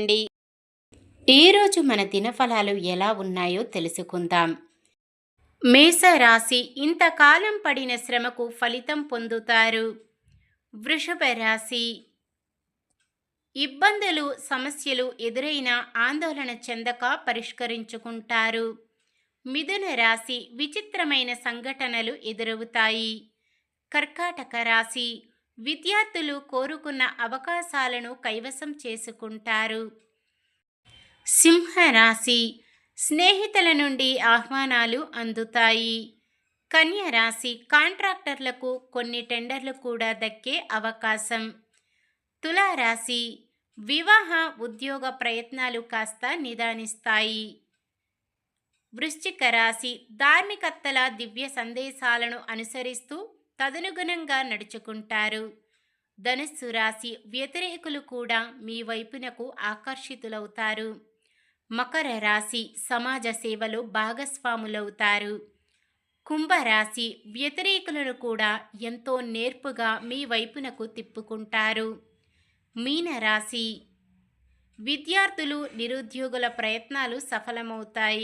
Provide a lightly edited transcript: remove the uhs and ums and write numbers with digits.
అండి. ఈరోజు మన దినఫలాలు ఎలా ఉన్నాయో తెలుసుకుందాం. మేషరాశి ఇంతకాలం పడిన శ్రమకు ఫలితం పొందుతారు. వృషభ రాశి ఇబ్బందులు, సమస్యలు ఎదురైనా ఆందోళన చెందక పరిష్కరించుకుంటారు. మిథున రాశి విచిత్రమైన సంఘటనలు ఎదురవుతాయి. కర్కాటక రాశి విద్యార్థులు కోరుకున్న అవకాశాలను కైవసం చేసుకుంటారు. సింహరాశి స్నేహితుల నుండి ఆహ్వానాలు అందుతాయి. కన్య రాశి కాంట్రాక్టర్లకు కొన్ని టెండర్లు కూడా దక్కే అవకాశం. తులారాశి వివాహ ఉద్యోగ ప్రయత్నాలు కాస్త నిదానిస్తాయి. వృశ్చిక రాశి ధార్మికత్తల దివ్య సందేశాలను అనుసరిస్తూ తదనుగుణంగా నడుచుకుంటారు. ధనుస్సు రాశి వ్యతిరేకులు కూడా మీ వైపునకు ఆకర్షితులవుతారు. మకర రాశి సమాజ సేవలో భాగస్వాములవుతారు. కుంభరాశి వ్యతిరేకులను కూడా ఎంతో నేర్పుగా మీ వైపునకు తిప్పుకుంటారు. మీనరాశి విద్యార్థులు, నిరుద్యోగుల ప్రయత్నాలు సఫలమవుతాయి.